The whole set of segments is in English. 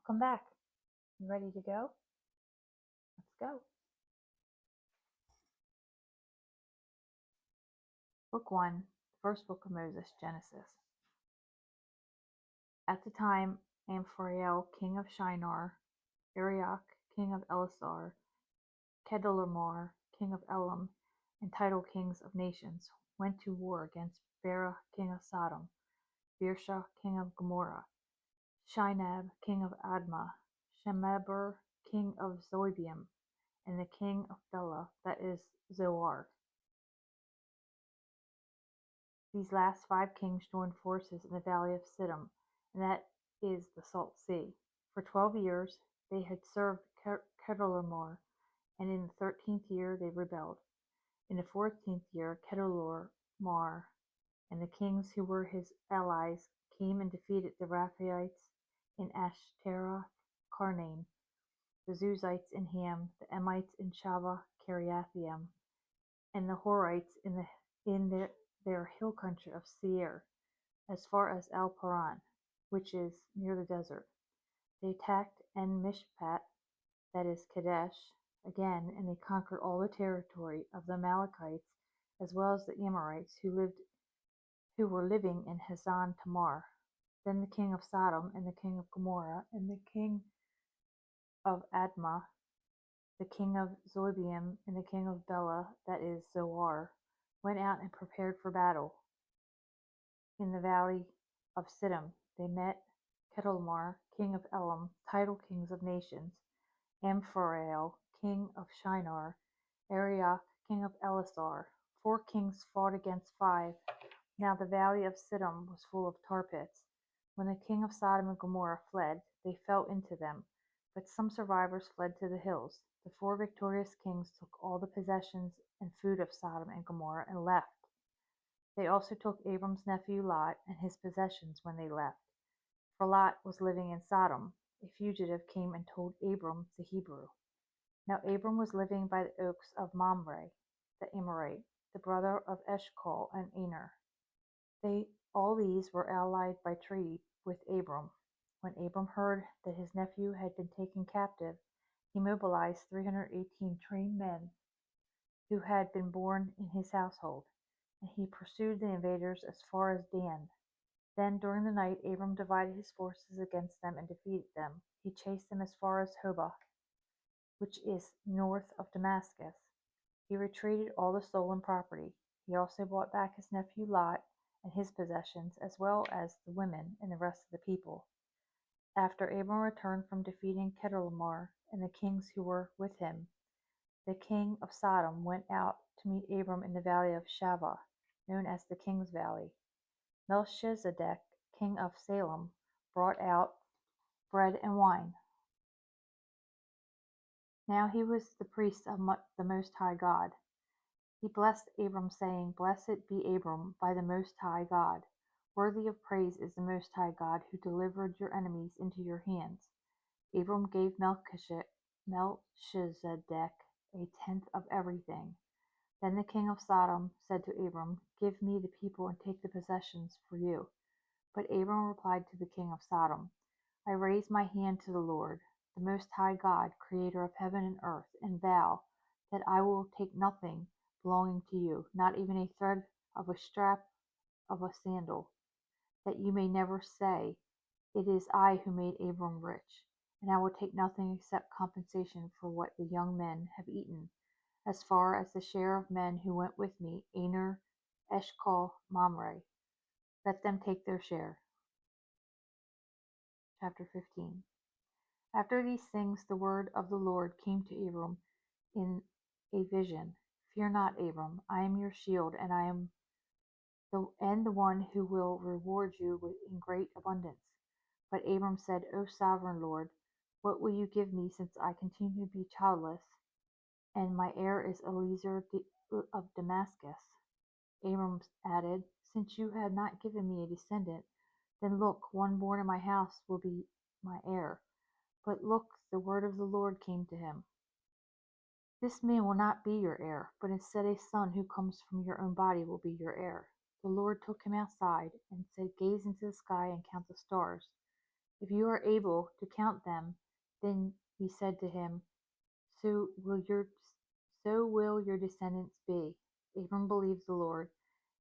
Welcome back. You ready to go? Let's go. Book 1, the first book of Moses, Genesis. At the time, Amphrael, king of Shinar, Arioch, king of Elasar, Kedorlaomer, king of Elam, and title kings of nations, went to war against Bera, king of Sodom, Birsha, king of Gomorrah, Shinab, king of Admah, Shemeber, king of Zeboim, and the king of Bela, that is, Zoar. These last 5 kings joined forces in the valley of Siddim, and that is the Salt Sea. For 12 years they had served Kedorlaomer, and in the 13th year they rebelled. In the 14th year Kedorlaomer and the kings who were his allies came and defeated the Rephaites in Ashtaroth Karnaim, the Zuzites in Ham, the Emites in Shaveh Kiriathaim, and the Horites in their hill country of Seir, as far as El-Paran, which is near the desert. They attacked En-Mishpat, that is Kadesh, again, and they conquered all the territory of the Amalekites, as well as the Amorites who were living in Hazan Tamar. Then the king of Sodom, and the king of Gomorrah, and the king of Admah, the king of Zeboim, and the king of Bela, that is Zoar, went out and prepared for battle. In the valley of Siddim they met Kedorlaomer, king of Elam, title kings of nations, Amphrael, king of Shinar, Arioch, king of Elasar. 4 kings fought against 5. Now the valley of Siddim was full of tar pits. When the king of Sodom and Gomorrah fled, they fell into them, but some survivors fled to the hills. The 4 victorious kings took all the possessions and food of Sodom and Gomorrah and left. They also took Abram's nephew Lot and his possessions when they left. For Lot was living in Sodom. A fugitive came and told Abram the Hebrew. Now Abram was living by the oaks of Mamre, the Amorite, the brother of Eshcol and Aner. All these were allied by treaty with Abram. When Abram heard that his nephew had been taken captive, he mobilized 318 trained men who had been born in his household, and he pursued the invaders as far as Dan. Then during the night Abram divided his forces against them and defeated them. He chased them as far as Hobah, which is north of Damascus. He retreated all the stolen property. He also brought back his nephew Lot and his possessions, as well as the women and the rest of the people. After Abram returned from defeating Kedorlaomer and the kings who were with him, the king of Sodom went out to meet Abram in the valley of Shaveh, known as the King's Valley. Melchizedek, king of Salem, brought out bread and wine. Now he was the priest of the Most High God. He blessed Abram, saying, Blessed be Abram by the Most High God. Worthy of praise is the Most High God, who delivered your enemies into your hands. Abram gave Melchizedek a tenth of everything. Then the king of Sodom said to Abram, Give me the people and take the possessions for you. But Abram replied to the king of Sodom, I raise my hand to the Lord, the Most High God, creator of heaven and earth, and vow that I will take nothing belonging to you, not even a thread of a strap of a sandal, that you may never say, It is I who made Abram rich, and I will take nothing except compensation for what the young men have eaten, as far as the share of men who went with me, Aner, Eshcol, Mamre. Let them take their share. Chapter 15. After these things the word of the Lord came to Abram in a vision. Fear not, Abram, I am your shield, and I am the one who will reward you in great abundance. But Abram said, O sovereign Lord, what will you give me, since I continue to be childless, and my heir is Eliezer of Damascus? Abram added, Since you have not given me a descendant, then look, one born in my house will be my heir. But look, the word of the Lord came to him. This man will not be your heir, but instead a son who comes from your own body will be your heir. The Lord took him outside and said, Gaze into the sky and count the stars, If you are able to count them, then he said to him, so will your so will your descendants be. Abram believed the Lord,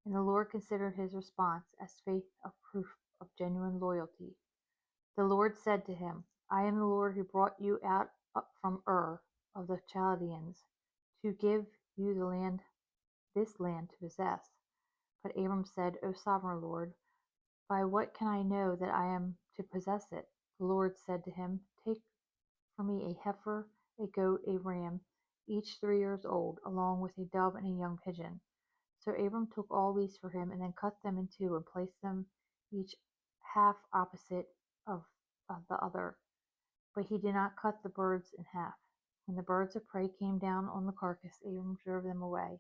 and the Lord considered his response as faith of proof of genuine loyalty. The Lord said to him, I am the Lord who brought you out from Ur of the Chaldeans to give you this land to possess. But Abram said, O sovereign Lord, by what can I know that I am to possess it? The Lord said to him, take for me a heifer, a goat, a ram, each 3 years old, along with a dove and a young pigeon. So Abram took all these for him, and then cut them in two, and placed them each half opposite of the other. But he did not cut the birds in half. When the birds of prey came down on the carcass, Abram drove them away.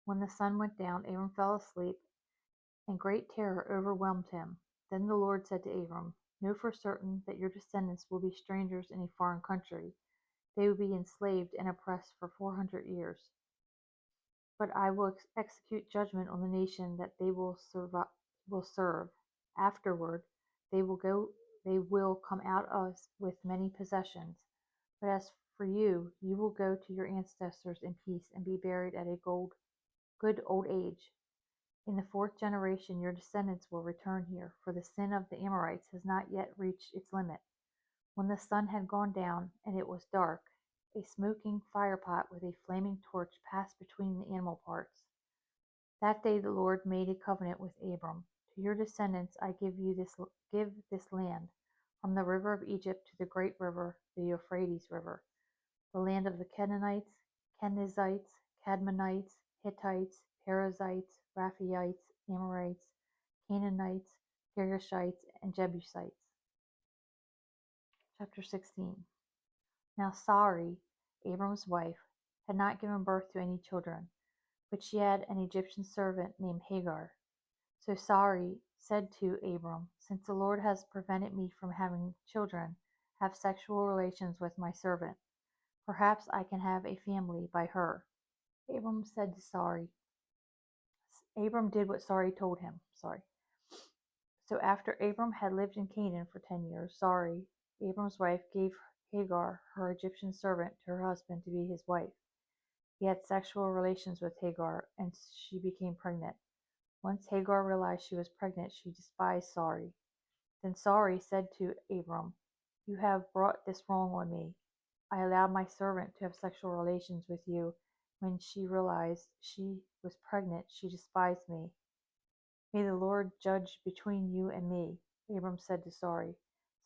When the sun went down, Abram fell asleep, and great terror overwhelmed him. Then the Lord said to Abram, know for certain that your descendants will be strangers in a foreign country. They will be enslaved and oppressed for 400 years. But I will execute judgment on the nation that they will serve. Afterward, they will come out with many possessions. But as for you, you will go to your ancestors in peace and be buried at a good old age. In the 4th generation, your descendants will return here, for the sin of the Amorites has not yet reached its limit. When the sun had gone down and it was dark, a smoking firepot with a flaming torch passed between the animal parts. That day the Lord made a covenant with Abram. To your descendants I give this land, from the river of Egypt to the great river, the Euphrates River, the land of the Canaanites, Kenizzites, Cadmonites, Hittites, Perizzites, Rephaites, Amorites, Canaanites, Girgashites, and Jebusites. Chapter 16. Now Sarai, Abram's wife, had not given birth to any children, but she had an Egyptian servant named Hagar. So Sarai said to Abram, since the Lord has prevented me from having children, have sexual relations with my servant. Perhaps I can have a family by her. Abram said to Sarai. Abram did what Sarai told him. So after Abram had lived in Canaan for 10 years, Sarai, Abram's wife, gave Hagar, her Egyptian servant, to her husband to be his wife. He had sexual relations with Hagar, and she became pregnant. Once Hagar realized she was pregnant, she despised Sarai. Then Sarai said to Abram, you have brought this wrong on me. I allowed my servant to have sexual relations with you. When she realized she was pregnant, she despised me. May the Lord judge between you and me, Abram said to Sarai.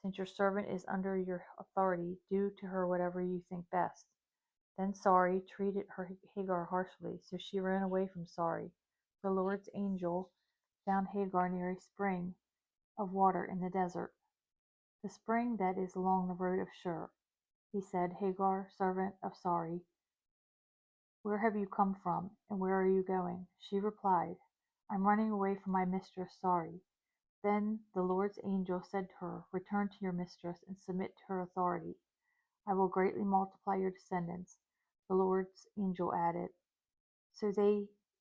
Since your servant is under your authority, do to her whatever you think best. Then Sarai treated Hagar harshly, so she ran away from Sarai. The Lord's angel found Hagar near a spring of water in the desert, the spring that is along the road of Shur. He said, Hagar, servant of Sarai, where have you come from, and where are you going? She replied, I'm running away from my mistress Sarai. Then the Lord's angel said to her, return to your mistress and submit to her authority. I will greatly multiply your descendants. The Lord's angel added, so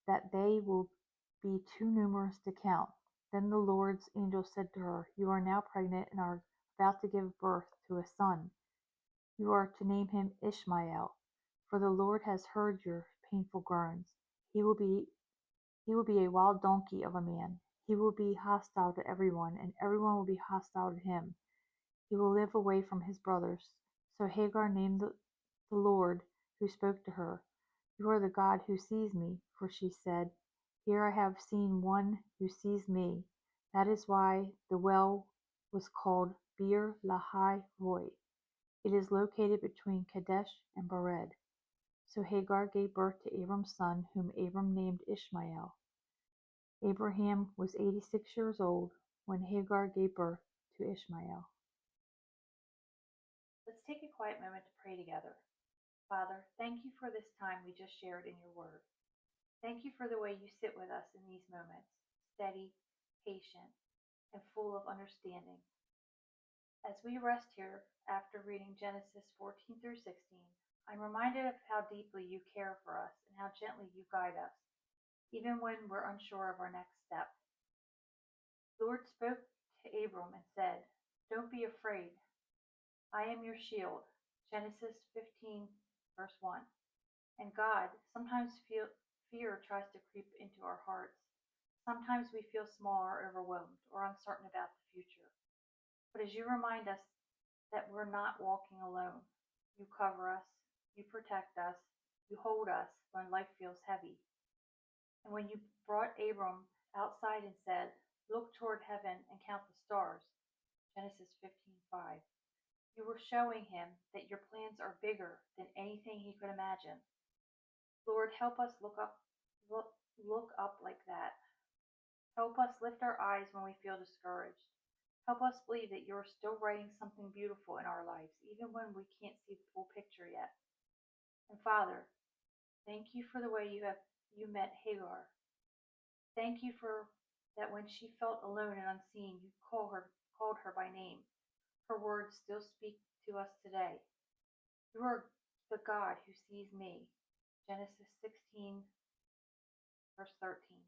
that they will be too numerous to count. Then the Lord's angel said to her, you are now pregnant and are about to give birth to a son. You are to name him Ishmael, for the Lord has heard your painful groans. He will be a wild donkey of a man. He will be hostile to everyone, and everyone will be hostile to him. He will live away from his brothers. So Hagar named the Lord who spoke to her. You are the God who sees me, for she said, here I have seen one who sees me. That is why the well was called Bir Lahai Roi. It is located between Kadesh and Bered. So Hagar gave birth to Abram's son, whom Abram named Ishmael. Abraham was 86 years old when Hagar gave birth to Ishmael. Let's take a quiet moment to pray together. Father, thank you for this time we just shared in your word. Thank you for the way you sit with us in these moments, steady, patient, and full of understanding. As we rest here after reading Genesis 14 through 16, I'm reminded of how deeply you care for us and how gently you guide us, even when we're unsure of our next step. The Lord spoke to Abram and said, Don't be afraid. I am your shield. Genesis 15, verse 1. And God, sometimes fear tries to creep into our hearts. Sometimes we feel small or overwhelmed or uncertain about the future. But as you remind us that we're not walking alone, you cover us, you protect us, you hold us when life feels heavy. And when you brought Abram outside and said, "Look toward heaven and count the stars," Genesis 15:5, you were showing him that your plans are bigger than anything he could imagine. Lord, help us look up like that. Help us lift our eyes when we feel discouraged. Help us believe that you're still writing something beautiful in our lives, even when we can't see the full picture yet. And Father, thank you for the way you met Hagar. Thank you for that when she felt alone and unseen, you called her by name. Her words still speak to us today. You are the God who sees me. Genesis 16, verse 13.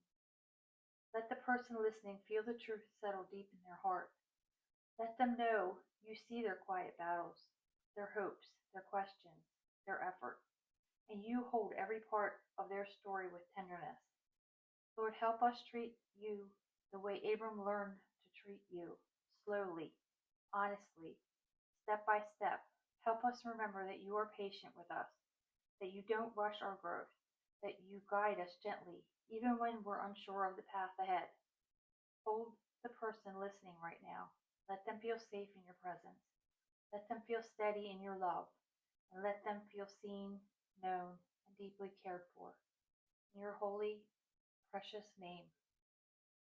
Let the person listening feel the truth settle deep in their heart. Let them know you see their quiet battles, their hopes, their questions, their effort, and you hold every part of their story with tenderness. Lord, help us treat you the way Abram learned to treat you, slowly, honestly, step by step. Help us remember that you are patient with us, that you don't rush our growth, that you guide us gently, even when we're unsure of the path ahead. Hold the person listening right now. Let them feel safe in your presence. Let them feel steady in your love. And let them feel seen, known, and deeply cared for. In your holy, precious name,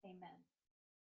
amen.